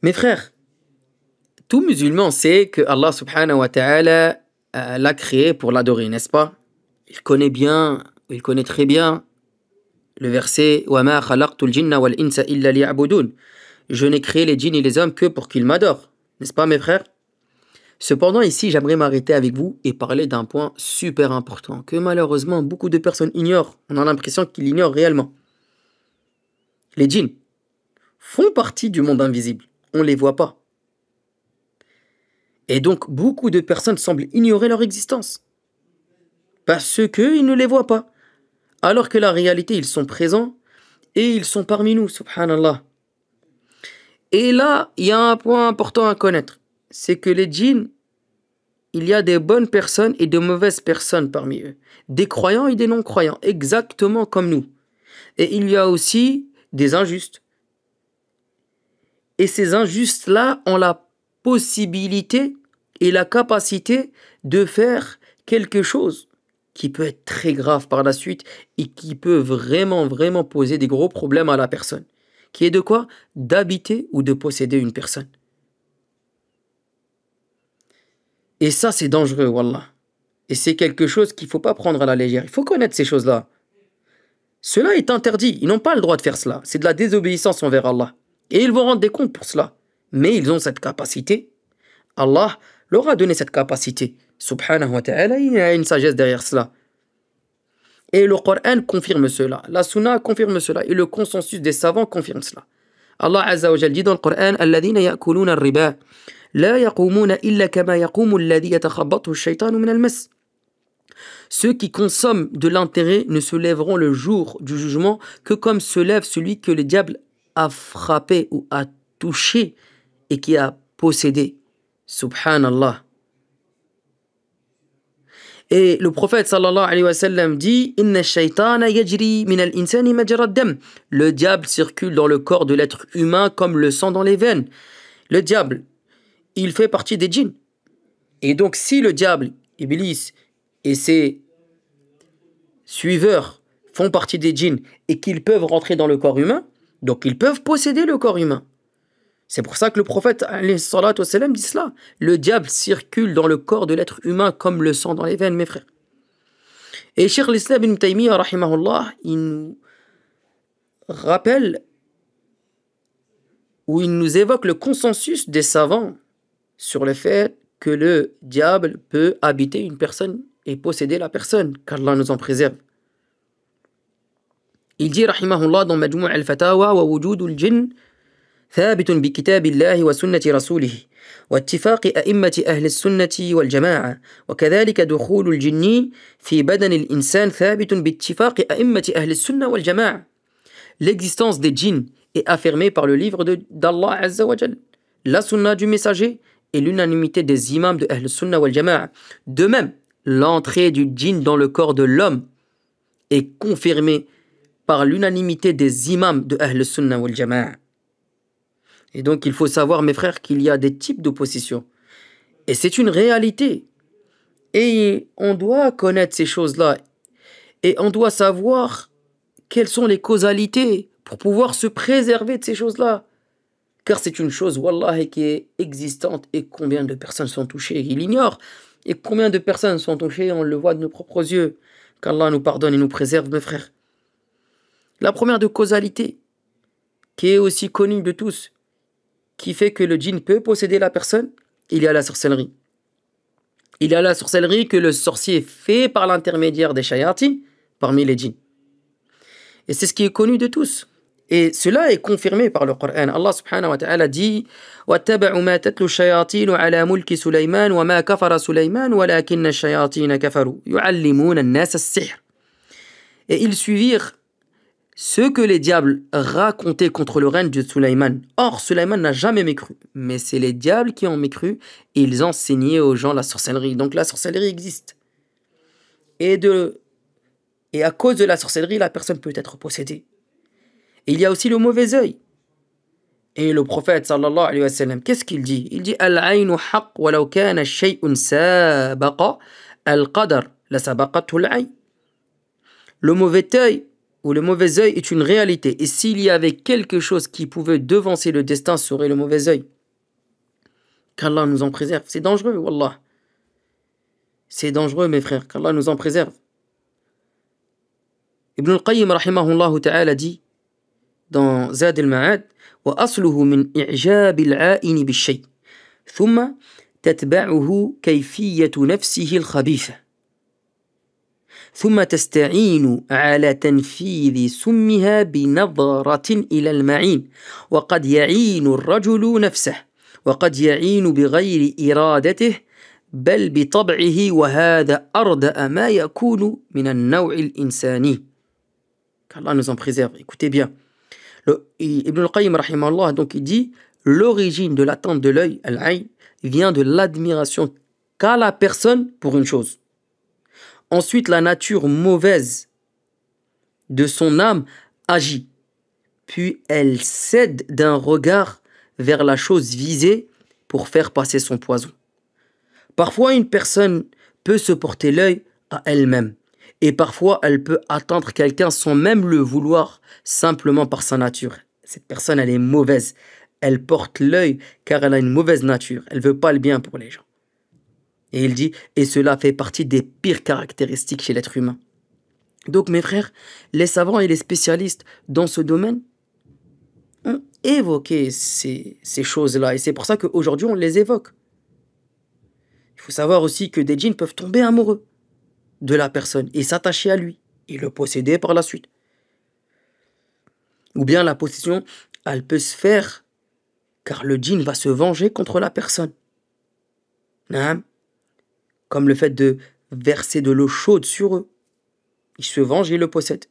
Mes frères, tout musulman sait que Allah subhanahu wa ta'ala l'a créé pour l'adorer, n'est-ce pas? Il connaît très bien le verset وَمَا خَلَقْتُ الْجِنَّ وَالْإِنسَ إِلَّا لِيَعْبُدُونَ. Je n'ai créé les djinns et les hommes que pour qu'ils m'adorent, n'est-ce pas mes frères? Cependant, ici, j'aimerais m'arrêter avec vous et parler d'un point super important que malheureusement beaucoup de personnes ignorent. On a l'impression qu'ils l'ignorent réellement. Les djinns font partie du monde invisible. On ne les voit pas. Et donc, beaucoup de personnes semblent ignorer leur existence. Parce qu'ils ne les voient pas. Alors que la réalité, ils sont présents et ils sont parmi nous, subhanallah. Et là, il y a un point important à connaître. C'est que les djinns, il y a des bonnes personnes et de mauvaises personnes parmi eux. Des croyants et des non-croyants, exactement comme nous. Et il y a aussi des injustes. Et ces injustes-là ont la possibilité et la capacité de faire quelque chose qui peut être très grave par la suite et qui peut vraiment, vraiment poser des gros problèmes à la personne. Qui est de quoi? D'habiter ou de posséder une personne. Et ça, c'est dangereux, wallah. Et c'est quelque chose qu'il ne faut pas prendre à la légère. Il faut connaître ces choses-là. Cela est interdit. Ils n'ont pas le droit de faire cela. C'est de la désobéissance envers Allah. Et ils vont rendre des comptes pour cela. Mais ils ont cette capacité. Allah leur a donné cette capacité. Subhanahu wa ta'ala, il y a une sagesse derrière cela. Et le Coran confirme cela. La Sunna confirme cela. Et le consensus des savants confirme cela. Allah Azza wa Jal dit dans le Coran الذين يأكلون الربا لا يقومون إلا كما يقوم الذي يتخبطه الشيطان من المس. Ceux qui consomment de l'intérêt ne se lèveront le jour du jugement que comme se lève celui que le diable a frappé ou a touché et qui a possédé. Subhanallah. Et le prophète sallallahu alayhi wa sallam dit Inna shaytana yajri min al-insani majra ad-dam. Le diable circule dans le corps de l'être humain comme le sang dans les veines. Le diable, il fait partie des djinns. Et donc si le diable, Iblis et ses suiveurs font partie des djinns et qu'ils peuvent rentrer dans le corps humain, donc ils peuvent posséder le corps humain. C'est pour ça que le prophète alayhi salatu wa sallam dit cela. Le diable circule dans le corps de l'être humain comme le sang dans les veines, mes frères. Et Cheikh l'Islam ibn Taymiyyah, rahimahullah, il nous rappelle ou il nous évoque le consensus des savants sur le fait que le diable peut habiter une personne et posséder la personne, qu'Allah nous en préserve. Il dit, rahimahullah, dans Majmou' al-Fatawa, wa wujud al-jinn ثابت بكتاب الله وسنة رسوله واتفاق أئمة أهل السنة والجماعة وكذلك دخول الجن في بدن الإنسان ثابت باتفاق أئمة أهل السنة والجماعة. L'existence des djinns est affirmée par le livre d'Allah Azza wa Jal, la sunna du messager et l'unanimité des imams de Ahl Sunna wal Jama'a. De même, l'entrée du djinn dans le corps de l'homme est confirmée par l'unanimité des imams de Ahl Sunna wal Jama'a. Et donc, il faut savoir, mes frères, qu'il y a des types d'opposition. Et c'est une réalité. Et on doit connaître ces choses-là. Et on doit savoir quelles sont les causalités pour pouvoir se préserver de ces choses-là. Car c'est une chose, wallah, qui est existante. Et combien de personnes sont touchées? Il ignore. Et combien de personnes sont touchées? On le voit de nos propres yeux. Qu'Allah nous pardonne et nous préserve, mes frères. La première de causalité, qui est aussi connue de tous, qui fait que le djinn peut posséder la personne, il y a la sorcellerie. Il y a la sorcellerie que le sorcier fait par l'intermédiaire des shayatin parmi les djinns. Et c'est ce qui est connu de tous. Et cela est confirmé par le Coran. Allah subhanahu wa ta'ala dit وَاتَّبَعُوا مَا تَتْلُو الشَّيَاطِينُ عَلَى مُلْكِ سُلَيْمَانَ وَمَا كَفَرَ سُلَيْمَانُ وَلَكِنَّ الشَّيَاطِينَ كَفَرُوا يُعَلِّمُونَ النَّاسَ السِّحْرَ. Et ils suivirent ce que les diables racontaient contre le règne de Sulayman. Or, Sulayman n'a jamais mécru. Mais c'est les diables qui ont mécru et ils enseignaient aux gens la sorcellerie. Donc la sorcellerie existe. Et à cause de la sorcellerie, la personne peut être possédée. Et il y a aussi le mauvais œil. Et le prophète sallallahu alayhi wa sallam, qu'est-ce qu'il dit? Il dit Al-aynu haqq walau kana shay'un sabaqa al-qadar la sabaqathu al-ayn. Le mauvais œil ou le mauvais œil est une réalité. Et s'il y avait quelque chose qui pouvait devancer le destin, ce serait le mauvais œil. Qu'Allah nous en préserve. C'est dangereux, wallah. C'est dangereux, mes frères, qu'Allah nous en préserve. Ibn al-Qayyim, rahimahullah ta'ala, dit dans Zad al-Ma'ad, وأصله من إعجاب العائن بالشيء ثم تتبعه كيفية نفسه الخبيثة ثم تستعين على تنفيذ سمها بنظرة إلى المعين وقد يعين الرجل نفسه وقد يعين بغير إرادته بل بطبعه وهذا أردأ ما يكون من النوع الإنساني. Qu'Allah nous en préserve. Écoutez bien. Ibn al-Qayyim, rahimahullah, donc il dit l'origine de l'attente de l'œil, al-ayn, vient de l'admiration qu'a la personne pour une chose. Ensuite, la nature mauvaise de son âme agit. Puis elle cède d'un regard vers la chose visée pour faire passer son poison. Parfois, une personne peut se porter l'œil à elle-même. Et parfois, elle peut attendre quelqu'un sans même le vouloir, simplement par sa nature. Cette personne, elle est mauvaise. Elle porte l'œil car elle a une mauvaise nature. Elle ne veut pas le bien pour les gens. Et il dit, et cela fait partie des pires caractéristiques chez l'être humain. Donc, mes frères, les savants et les spécialistes dans ce domaine ont évoqué ces choses-là. Et c'est pour ça qu'aujourd'hui, on les évoque. Il faut savoir aussi que des djinns peuvent tomber amoureux de la personne et s'attacher à lui et le posséder par la suite. Ou bien la possession, elle peut se faire car le djinn va se venger contre la personne. Comme le fait de verser de l'eau chaude sur eux. Il se venge et le possède.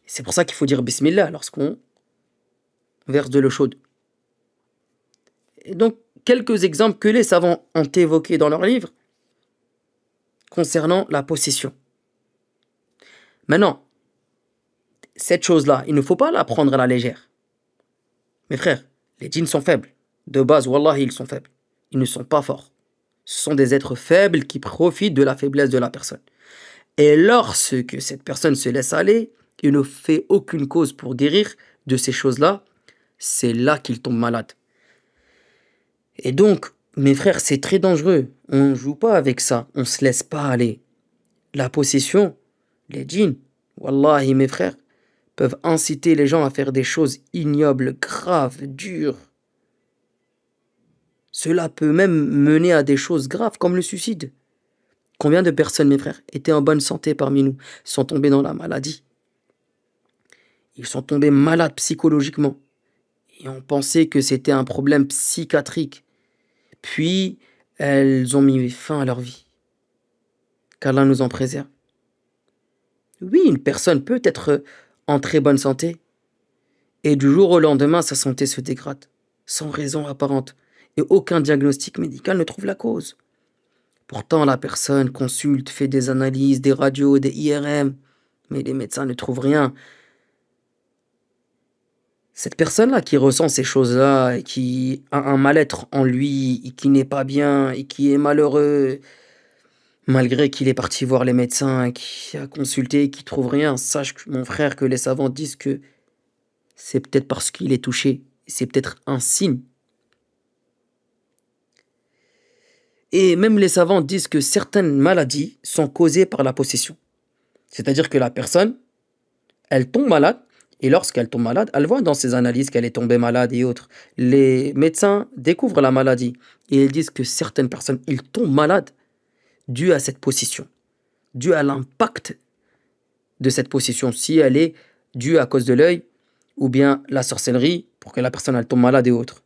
C'est pour ça qu'il faut dire Bismillah lorsqu'on verse de l'eau chaude. Et donc, quelques exemples que les savants ont évoqués dans leurs livres concernant la possession. Maintenant, cette chose-là, il ne faut pas la prendre à la légère. Mes frères, les djinns sont faibles. De base, wallahi, ils sont faibles. Ils ne sont pas forts. Ce sont des êtres faibles qui profitent de la faiblesse de la personne. Et lorsque cette personne se laisse aller, il ne fait aucune cause pour guérir de ces choses-là, c'est là qu'il tombe malade. Et donc, mes frères, c'est très dangereux. On ne joue pas avec ça. On ne se laisse pas aller. La possession, les djinns, wallahi, mes frères, peuvent inciter les gens à faire des choses ignobles, graves, dures. Cela peut même mener à des choses graves comme le suicide. Combien de personnes, mes frères, étaient en bonne santé parmi nous, sont tombées dans la maladie? Ils sont tombés malades psychologiquement. Et on pensait que c'était un problème psychiatrique. Puis, elles ont mis fin à leur vie. Qu'Allah nous en préserve. Oui, une personne peut être en très bonne santé. Et du jour au lendemain, sa santé se dégrade. Sans raison apparente. Et aucun diagnostic médical ne trouve la cause. Pourtant, la personne consulte, fait des analyses, des radios, des IRM. Mais les médecins ne trouvent rien. Cette personne-là qui ressent ces choses-là, et qui a un mal-être en lui, et qui n'est pas bien, et qui est malheureux, malgré qu'il est parti voir les médecins, qui a consulté, qui ne trouve rien, sache, mon frère, que les savants disent que c'est peut-être parce qu'il est touché. C'est peut-être un signe. Et même les savants disent que certaines maladies sont causées par la possession. C'est-à-dire que la personne, elle tombe malade, et lorsqu'elle tombe malade, elle voit dans ses analyses qu'elle est tombée malade et autres. Les médecins découvrent la maladie et ils disent que certaines personnes, ils tombent malades dû à cette possession, dû à l'impact de cette possession, si elle est due à cause de l'œil ou bien la sorcellerie pour que la personne elle tombe malade et autres.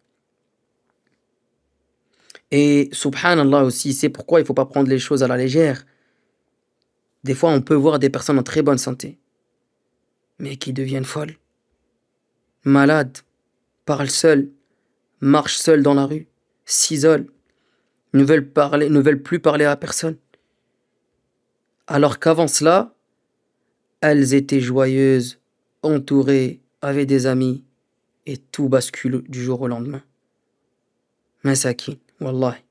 Et subhanallah aussi, c'est pourquoi il ne faut pas prendre les choses à la légère. Des fois, on peut voir des personnes en très bonne santé, mais qui deviennent folles, malades, parlent seules, marchent seules dans la rue, s'isolent, ne veulent plus parler à personne. Alors qu'avant cela, elles étaient joyeuses, entourées, avaient des amis, et tout bascule du jour au lendemain. Masakin, wallahi.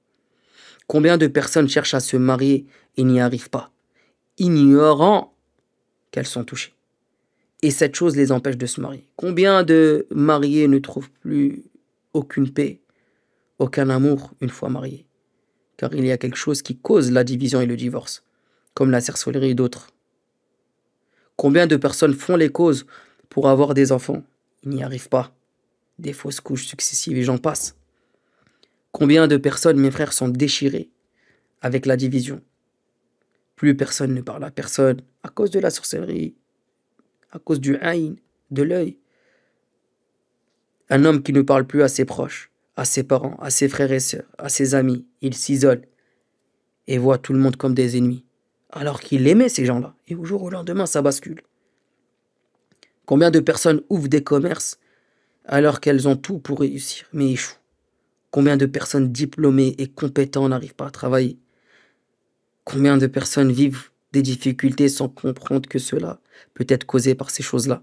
Combien de personnes cherchent à se marier et n'y arrivent pas, ignorant qu'elles sont touchées. Et cette chose les empêche de se marier. Combien de mariés ne trouvent plus aucune paix aucun amour une fois marié, car il y a quelque chose qui cause la division et le divorce, comme la sorcellerie et d'autres. Combien de personnes font les causes pour avoir des enfants? Ils n'y arrivent pas. Des fausses couches successives et j'en passe. Combien de personnes, mes frères, sont déchirées avec la division? Plus personne ne parle à personne à cause de la sorcellerie, à cause du aïn, de l'œil. Un homme qui ne parle plus à ses proches, à ses parents, à ses frères et sœurs, à ses amis, il s'isole et voit tout le monde comme des ennemis, alors qu'il aimait ces gens-là. Et au jour au lendemain, ça bascule. Combien de personnes ouvrent des commerces alors qu'elles ont tout pour réussir, mais échouent? Combien de personnes diplômées et compétentes n'arrivent pas à travailler? Combien de personnes vivent des difficultés sans comprendre que cela peut être causé par ces choses-là?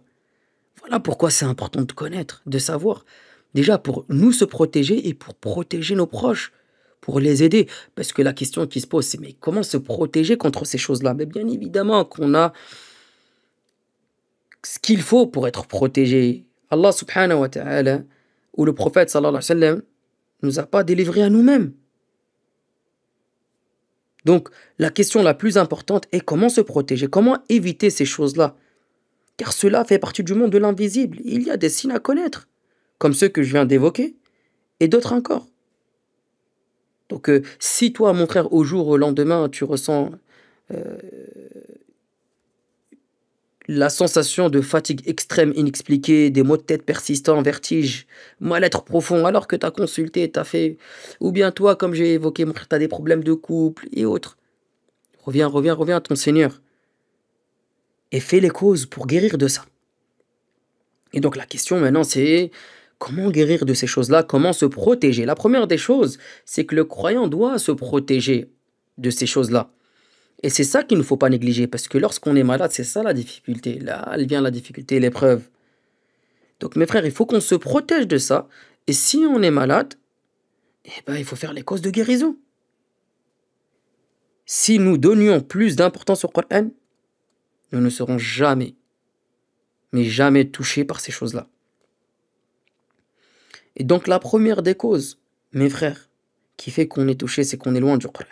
Voilà pourquoi c'est important de connaître, de savoir. Déjà pour nous se protéger et pour protéger nos proches, pour les aider. Parce que la question qui se pose, c'est mais comment se protéger contre ces choses-là? Mais bien évidemment qu'on a ce qu'il faut pour être protégé. Allah subhanahu wa ta'ala, ou le prophète sallallahu alayhi wa sallam, nous a pas délivrés à nous-mêmes. Donc, la question la plus importante est comment se protéger, comment éviter ces choses-là. Car cela fait partie du monde de l'invisible. Il y a des signes à connaître, comme ceux que je viens d'évoquer, et d'autres encore. Donc, si toi, mon frère, au jour, au lendemain, tu ressens euh, la sensation de fatigue extrême inexpliquée, des maux de tête persistants, vertiges, mal-être profond, alors que tu as consulté, tu as fait... Ou bien toi, comme j'ai évoqué, mon frère, tu as des problèmes de couple et autres. Reviens à ton Seigneur. Et fais les causes pour guérir de ça. Et donc la question maintenant, c'est comment guérir de ces choses-là, comment se protéger. La première des choses, c'est que le croyant doit se protéger de ces choses-là. Et c'est ça qu'il ne faut pas négliger, parce que lorsqu'on est malade, c'est ça la difficulté. Là, elle vient la difficulté, l'épreuve. Donc mes frères, il faut qu'on se protège de ça. Et si on est malade, eh ben, il faut faire les causes de guérison. Si nous donnions plus d'importance au Coran, nous ne serons jamais, mais jamais touchés par ces choses-là. Et donc la première des causes, mes frères, qui fait qu'on est touché, c'est qu'on est loin du Coran.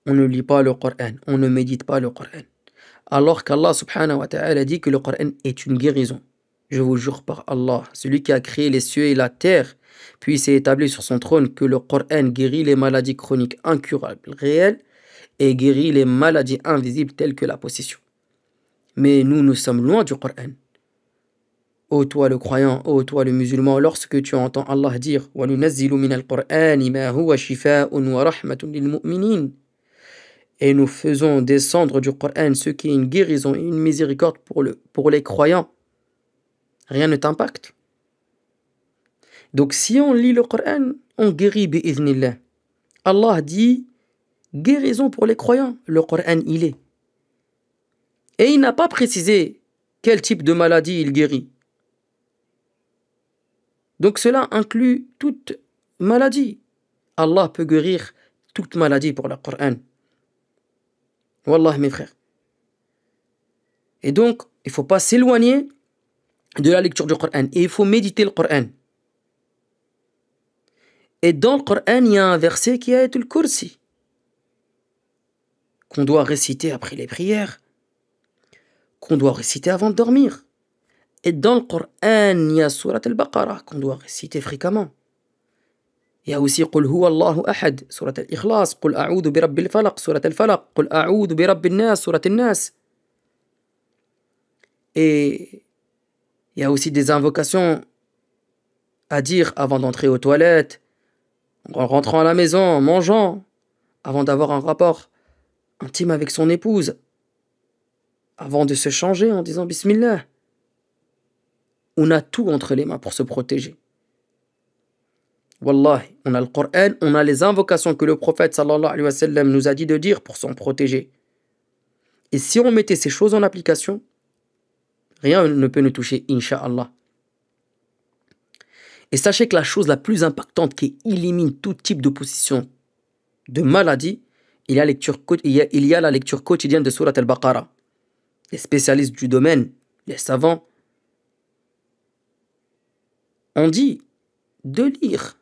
On ne lit pas le Coran, on ne médite pas le Coran. Alors qu'Allah subhanahu wa ta'ala dit que le Coran est une guérison. Je vous jure par Allah, celui qui a créé les cieux et la terre, puis s'est établi sur son trône, que le Coran guérit les maladies chroniques incurables, réelles, et guérit les maladies invisibles telles que la possession. Mais nous sommes loin du Coran. Ô toi le croyant, ô toi le musulman, lorsque tu entends Allah dire وَنُنَزِّلُ مِنَ الْقُرْآنِ مَا هُوَ شِفَاءٌ وَرَحْمَةٌ لِلْمُؤْمِنِينَ. Et nous faisons descendre du Coran ce qui est une guérison et une miséricorde pour les croyants. Rien ne t'impacte. Donc si on lit le Coran, on guérit bi'idhnillah. Allah dit guérison pour les croyants. Le Coran il est. Et il n'a pas précisé quel type de maladie il guérit. Donc cela inclut toute maladie. Allah peut guérir toute maladie pour le Coran. Wallah mes frères. Et donc, il ne faut pas s'éloigner de la lecture du Coran. Et il faut méditer le Coran. Et dans le Coran, il y a un verset qui est Ayatul Kursi, qu'on doit réciter après les prières, qu'on doit réciter avant de dormir. Et dans le Coran, il y a Surat al-Baqarah, qu'on doit réciter fréquemment. Il y a aussi Qul huwa Allahu ahad, Surat al-Ikhlas, Qul a'udhu bi rabbil falaq, Surat al-Falaq, Qul a'udhu bi rabbin nas, Surat al-Nas. Et il y a aussi des invocations à dire avant d'entrer aux toilettes, en rentrant à la maison, en mangeant, avant d'avoir un rapport intime avec son épouse, avant de se changer en disant Bismillah. On a tout entre les mains pour se protéger. Wallahi, on a le Coran, on a les invocations que le prophète sallallahu alayhi wa sallam nous a dit de dire pour s'en protéger. Et si on mettait ces choses en application, rien ne peut nous toucher, Inch'Allah. Et sachez que la chose la plus impactante qui élimine tout type d'opposition, de maladie, il y a la lecture quotidienne de Surat al-Baqarah. Les spécialistes du domaine, les savants, ont dit de lire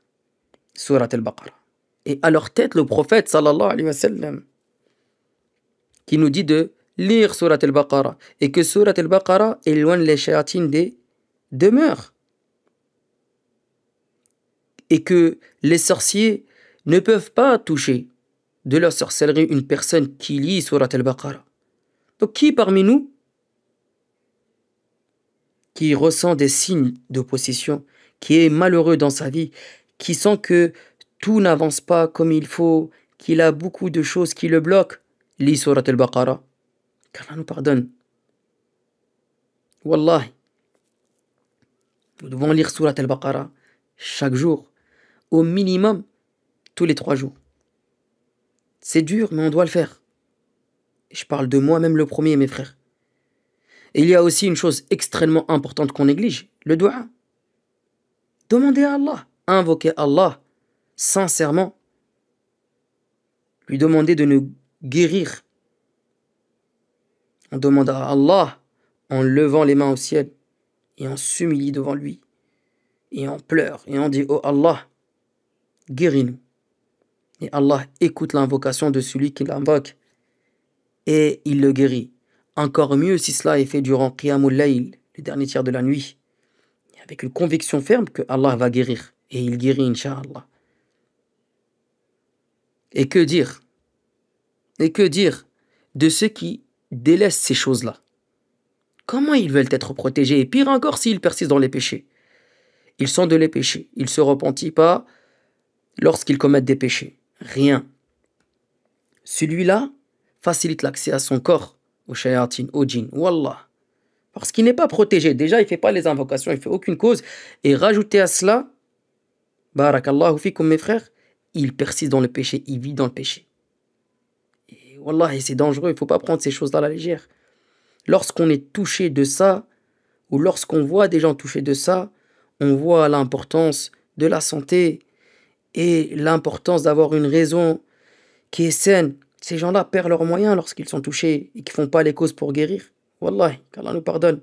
Surat al-Baqarah. Et à leur tête, le prophète sallallahu alayhi wa sallam, qui nous dit de lire Surat al-Baqarah, et que Surat al-Baqarah éloigne les shayatines des demeures, et que les sorciers ne peuvent pas toucher de leur sorcellerie une personne qui lit Surat al-Baqarah. Donc qui parmi nous qui ressent des signes d'opposition, qui est malheureux dans sa vie, qui sent que tout n'avance pas comme il faut, qu'il a beaucoup de choses qui le bloquent, lit Surat al-Baqarah, qu'Allah nous pardonne. Wallahi, nous devons lire Surat al-Baqarah chaque jour, au minimum tous les 3 jours. C'est dur, mais on doit le faire. Je parle de moi-même le premier, mes frères. Et il y a aussi une chose extrêmement importante qu'on néglige, le dua. Demandez à Allah, invoquez Allah sincèrement, lui demander de nous guérir. On demande à Allah en levant les mains au ciel et on s'humilie devant lui et on pleure et on dit: oh Allah, guéris-nous. Et Allah écoute l'invocation de celui qui l'invoque et il le guérit. Encore mieux si cela est fait durant Qiyamul Layl, le dernier tiers de la nuit, avec une conviction ferme que Allah va guérir. Et il guérit, Inch'Allah. Et que dire de ceux qui délaissent ces choses-là? Comment ils veulent être protégés? Et pire encore s'ils persistent dans les péchés. Ils sont de les péchés. Ils ne se repentent pas lorsqu'ils commettent des péchés. Rien. Celui-là facilite l'accès à son corps, aux shayatin, aux djinns. Wallah. Parce qu'il n'est pas protégé. Déjà, il ne fait pas les invocations, il ne fait aucune cause. Et rajouter à cela, barakallahu fikum mes frères, il persiste dans le péché, il vit dans le péché. Et wallah, c'est dangereux, il ne faut pas prendre ces choses-là à la légère. Lorsqu'on est touché de ça, ou lorsqu'on voit des gens touchés de ça, on voit l'importance de la santé et l'importance d'avoir une raison qui est saine. Ces gens-là perdent leurs moyens lorsqu'ils sont touchés et qui ne font pas les causes pour guérir. Wallahi, qu'Allah nous pardonne.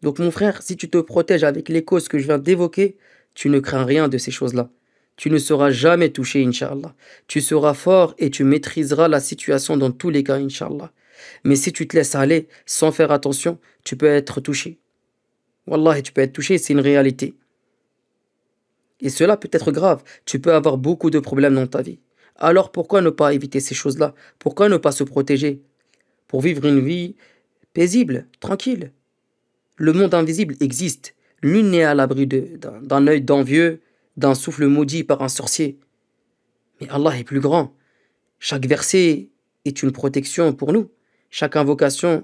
Donc mon frère, si tu te protèges avec les causes que je viens d'évoquer, tu ne crains rien de ces choses-là. Tu ne seras jamais touché, Inch'Allah. Tu seras fort et tu maîtriseras la situation dans tous les cas, Inch'Allah. Mais si tu te laisses aller sans faire attention, tu peux être touché. Wallahi, tu peux être touché, c'est une réalité. Et cela peut être grave. Tu peux avoir beaucoup de problèmes dans ta vie. Alors pourquoi ne pas éviter ces choses-là? Pourquoi ne pas se protéger? Pour vivre une vie paisible, tranquille. Le monde invisible existe. Nul n'est à l'abri d'un œil d'envieux, d'un souffle maudit par un sorcier. Mais Allah est plus grand. Chaque verset est une protection pour nous. Chaque invocation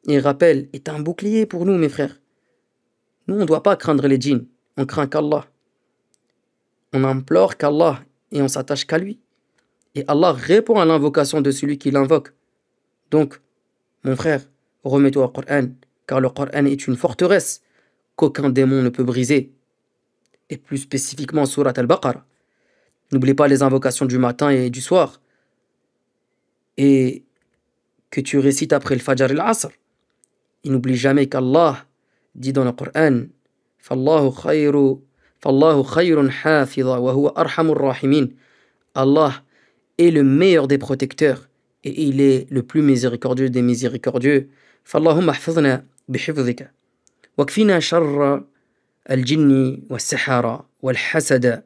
et rappel est un bouclier pour nous, mes frères. Nous, on ne doit pas craindre les djinns. On craint qu'Allah. On implore qu'Allah et on s'attache qu'à lui. Et Allah répond à l'invocation de celui qui l'invoque. Donc, mon frère, remets-toi au Coran, car le Coran est une forteresse qu'aucun démon ne peut briser. Et plus spécifiquement Surat al-Baqarah. N'oublie pas les invocations du matin et du soir. Et que tu récites après le Fajr et l'Asr. Et n'oublie jamais qu'Allah dit dans le Coran: Fallahu khayrun hafidha wa huwa arhamur rahimin. Allah est le meilleur des protecteurs et il est le plus miséricordieux des miséricordieux. Fallahumma ahfazna bihifzika. Wakfina sharra al-jinni wal-sihara wal-hasada.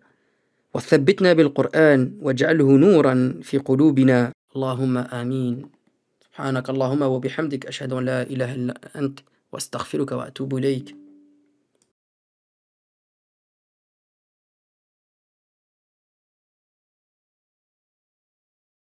وثبتنا بالقرآن واجعله نورا في قلوبنا اللهم آمين سبحانك اللهم وبحمدك أشهد أن لا إله إلا أنت واستغفرك وأتوب إليك